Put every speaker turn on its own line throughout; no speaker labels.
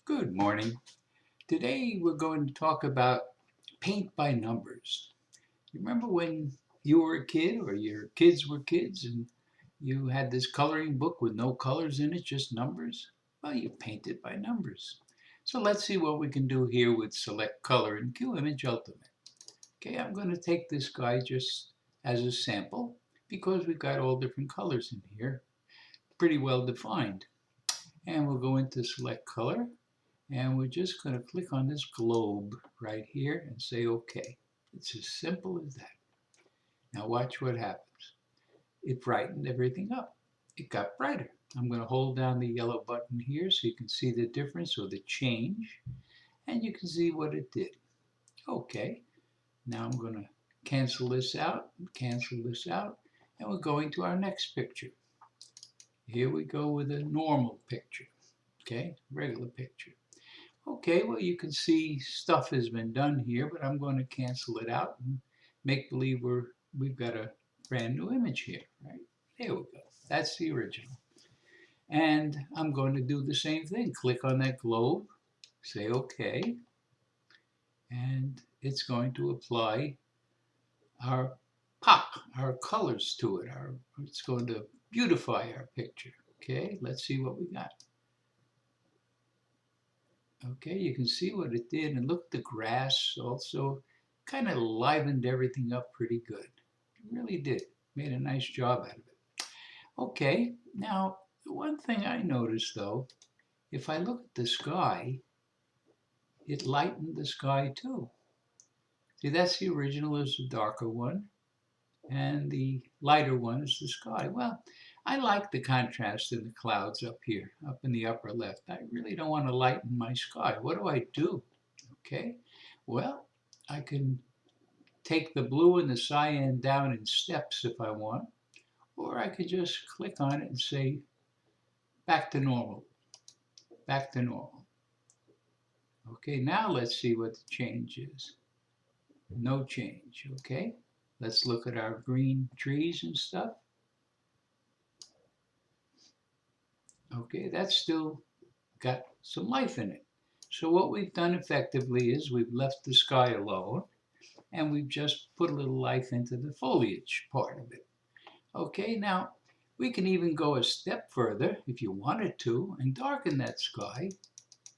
Good morning. Today we're going to talk about paint by numbers. You remember when you were a kid or your kids were kids and you had this coloring book with no colors in it, just numbers? Well, you painted by numbers. So let's see what we can do here with Select Color in Qimage Ultimate. Okay, I'm going to take this guy just as a sample because we've got all different colors in here, pretty well defined. And we'll go into Select Color. And we're just going to click on this globe right here and say OK. It's as simple as that. Now watch what happens. It brightened everything up. It got brighter. I'm going to hold down the yellow button here so you can see the difference or the change. And you can see what it did. OK. Now I'm going to cancel this out, and we're going to our next picture. Here we go with a normal picture. Okay, regular picture. Okay, well you can see stuff has been done here, but I'm going to cancel it out and make believe we've got a brand new image here, right? There we go. That's the original. And I'm going to do the same thing. Click on that globe, say OK, and it's going to apply our pop, our colors to it. It's going to beautify our picture. Okay, let's see what we got. Okay, you can see what it did, and look, the grass also kind of livened everything up pretty good. It really did. Made a nice job out of it. Okay, now the one thing I noticed though, if I look at the sky, it lightened the sky too. See, that's the original is the darker one, and the lighter one is the sky. Well, I like the contrast in the clouds up here, up in the upper left. I really don't want to lighten my sky. What do I do? Okay, well, I can take the blue and the cyan down in steps if I want, or I could just click on it and say back to normal, back to normal. Okay, now let's see what the change is. No change, okay? Let's look at our green trees and stuff. Okay, that's still got some life in it. So what we've done effectively is we've left the sky alone and we've just put a little life into the foliage part of it. Okay, now we can even go a step further if you wanted to and darken that sky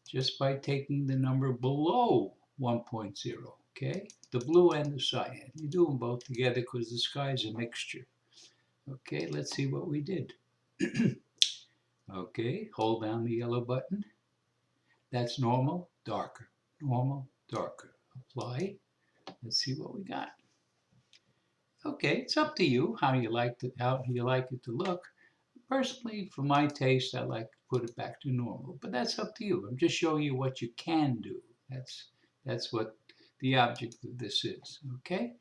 just by taking the number below 1.0, okay? The blue and the cyan. You do them both together because the sky is a mixture. Okay, let's see what we did. Okay, hold down the yellow button. That's normal, darker, normal, darker. Apply. Let's see what we got. Okay, it's up to you how you like it to look. Personally, for my taste, I like to put it back to normal, but that's up to you. I'm just showing you what you can do. That's what the object of this is. Okay,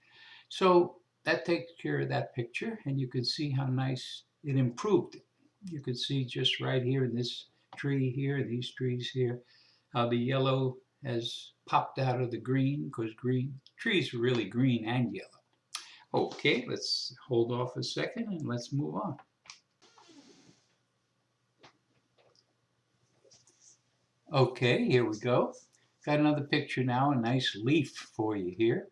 so that takes care of that picture, and you can see how nice it improved it. You can see just right here in this tree here, these trees here, how the yellow has popped out of the green because green trees are really green and yellow. Okay, let's hold off a second and let's move on. Okay, here we go. Got another picture now, a nice leaf for you here.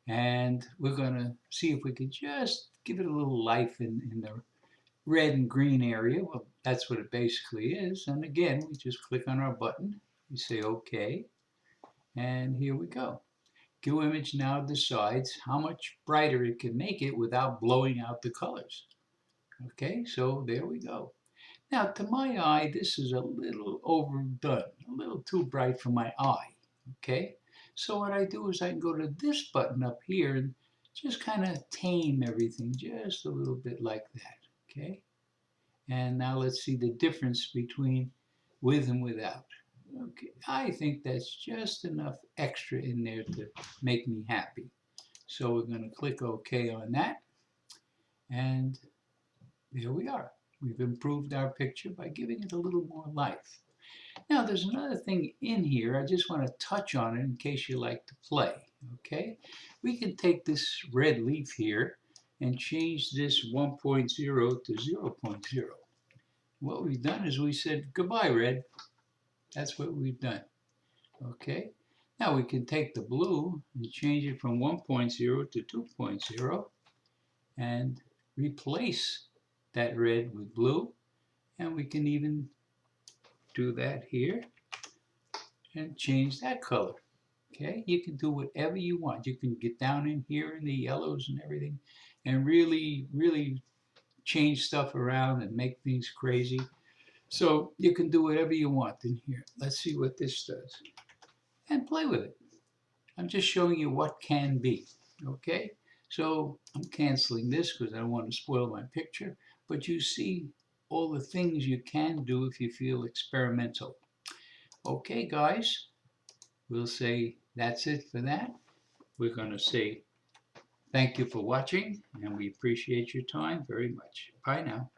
And we're going to see if we can just give it a little life in the red and green area. Well, that's what it basically is. And again, we just click on our button. We say OK. And here we go. Qimage now decides how much brighter it can make it without blowing out the colors. Okay, so there we go. Now, to my eye, this is a little overdone, a little too bright for my eye. Okay, so what I do is I can go to this button up here and just kind of tame everything just a little bit like that. Okay, and now let's see the difference between with and without. Okay, I think that's just enough extra in there to make me happy. So we're going to click OK on that. And there we are. We've improved our picture by giving it a little more life. Now there's another thing in here. I just want to touch on it in case you like to play. Okay, we can take this red leaf here and change this 1.0 to 0.0. What we've done is we said goodbye red. That's what we've done. Okay. Now we can take the blue and change it from 1.0 to 2.0 and replace that red with blue. And we can even do that here and change that color. Okay, you can do whatever you want. You can get down in here in the yellows and everything and really change stuff around and make things crazy. So you can do whatever you want in here. Let's see what this does. And play with it. I'm just showing you what can be. Okay, so I'm canceling this because I don't want to spoil my picture. But you see all the things you can do if you feel experimental. Okay, guys, we'll say that's it for that. We're going to say thank you for watching, and we appreciate your time very much. Bye now.